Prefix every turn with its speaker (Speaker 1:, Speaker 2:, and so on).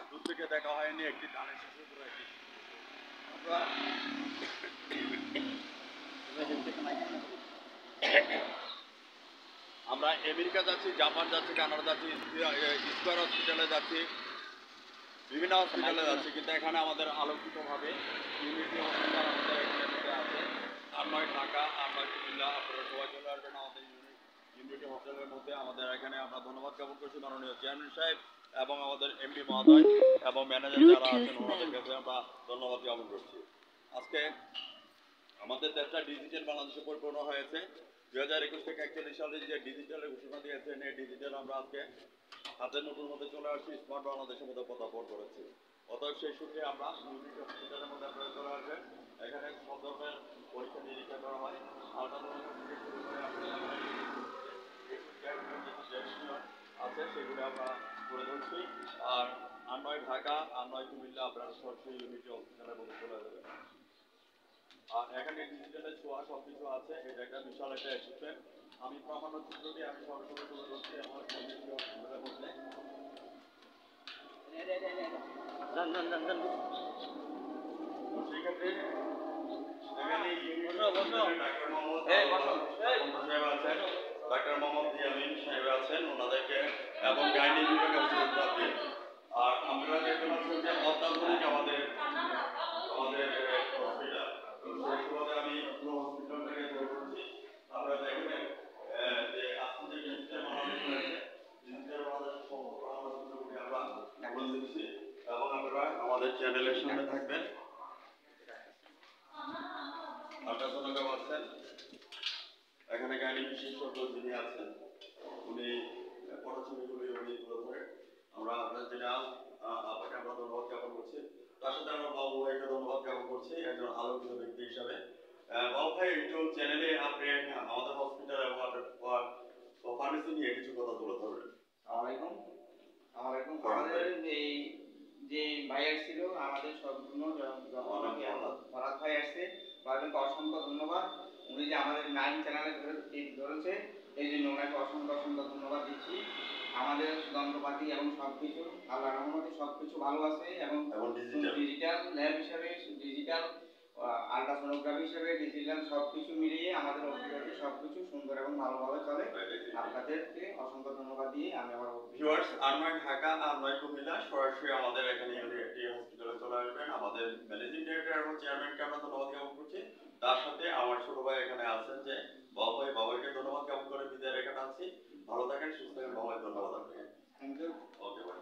Speaker 1: দূর থেকে দেখা হয়নি একটি ধানের শিশু পুরো একটি আমরা আমরা আমেরিকা যাচ্ছি, জাপান যাচ্ছি, কানাডা যাচ্ছি, স্কোয়ার হসপিটালে যাচ্ছি, বিভিন্ন হসপিটালে যাচ্ছি, কিন্তু এখানে আমাদের আলোকিতভাবে ইউনিটি হসপিটাল আমাদের এখানে আছে। আর নয় ঢাকা, আর নয় কুমিল্লা, আপনারা সবাই চলে আসবেন আমাদের ইউনিটি হসপিটালের মধ্যে। আমাদের এখানে আমরা ধন্যবাদ জ্ঞাপন করছি মাননীয় চেয়ারম্যান সাহেব এবং আমাদের এমপি মহোদয় এবং ম্যানেজার যারা আছেন ওনাদের কাছে আমরা ধন্যবাদ জ্ঞাপন করছি। আজকে আমাদের দেশটা ডিজিটাল বাংলাদেশে পরিপূর্ণ হয়েছে। 2021 থেকে 41 সালে যে ডিজিটালের ঘোষণা দিয়েছেন, এই ডিজিটাল আমরা আজকে হাতের নতুন মধ্যে চলে আসছি, স্মার্ট বাংলাদেশের মধ্যে পদার্পণ করেছি। অতএব সেই সূত্রে আমরা ইউনিটি হসপিটালের মধ্যে আপনারা চলে আসবেন। এখানে সব ধরনের পরীক্ষা নিরীক্ষা করা হয়, আলট্রাসাউন্ড থেকে শুরু করে আছে সেগুলো আমরা করে ধরছি। আর নয় ঢাকা, আর নয় কুমিল্লা, আপনারা সরাসরি ইউনিটি হসপিটালের মধ্যে চলে যাবেন। আর এখানে ডিজিটালের ছোঁয়া সব কিছু আছে। এটা একটা বিশাল একটা অ্যাচিভমেন্ট। আমি প্রামাণ্য চিত্রটি আমি সরাসরি তুলে ধরছি আমার ইউনিটি হসপিটালের মধ্যে। সেক্ষেত্রে এখানে ডাক্তার মোহাম্মদ ইয়ামিন সাহেব আছেন, ওনাদেরকে এবং গাইনি বিভাগ আছে। আর আমরা দেখতে পাচ্ছেন যে অত্যাধুনিক আমাদের আমাদের হসপিটাল। সেই সুবাদে আমি পুরো হসপিটালটাকে ধরে করছি। আপনারা দেখবেন যে আজকে যে ডিজিটাল বাংলাদেশ রয়েছে, ডিজিটাল বাংলাদেশের সমস্ত পরামর্শগুলি আমরা বলে দিচ্ছি এবং আপনারা আমাদের চ্যানেলের সামনে থাকবেন। আল্ট্রাসোনোগ্রাম আছেন, এখানে গাইনি বিশেষজ্ঞ যিনি আছেন উনি পটছবিগুলি উনি তুলে ধরেন। আমরা আপনার যেটা আপনাকে আমরা ধন্যবাদ জ্ঞাপন করছি। তার সাথে আমরা বাবু ভাইকে ধন্যবাদ জ্ঞাপন করছি একজন আলোকিত ব্যক্তি হিসাবে। বাবু ভাই একটু চ্যানেলে আপনি আমাদের হসপিটাল এবং আপনার ফার্মেসি নিয়ে কিছু কথা তুলে ধরবেন।
Speaker 2: আসসালামাইকুম। আমাদের এই যে ভাই আসছিল আমাদের সম্পূর্ণ ফরাদ ভাই আসছে, ভাইকে অসংখ্য ধন্যবাদ। উনি যে আমাদের 9 চ্যানেলে ধরেছে এই জন্য ওনাকে অসংখ্য ধন্যবাদ দিচ্ছি। আমাদের যন্ত্রপাতি এবং সবকিছু আল্লাহর রহমতে সবকিছু ভালো আছে এবং ডিজিটাল ল্যাব হিসাবে, ডিজিটাল আল্ট্রাসোনোগ্রাফি হিসাবে, ডিজিটাল সবকিছু মিলিয়ে আমাদের হসপিটালে সবকিছু সুন্দর এবং ভালোভাবে চলে। আপনাদেরকে অসংখ্য ধন্যবাদ দিয়ে আমি আমার
Speaker 1: ভিউয়ার্স, আরনয় ঢাকা, আরনয় কুমিল্লা সরাসরি আমাদের এখানে ইউনিটি হসপিটালে চলে আসবেন। আমাদের ম্যানেজিং ডিরেক্টর এবং চেয়ারম্যানকে আমরা ধন্যবাদ জ্ঞাপন করছি। তার সাথে আমার ছোট ভাই এখানে আছেন যে বাবাকে ধন্যবাদ জ্ঞাপন করে বিদায় রেখে টানছি। ভালো থাকেন, সুস্থ থাকেন, বাবাই ধন্যবাদ আপনাকে।
Speaker 2: Thank you.
Speaker 1: ওকে ভাই।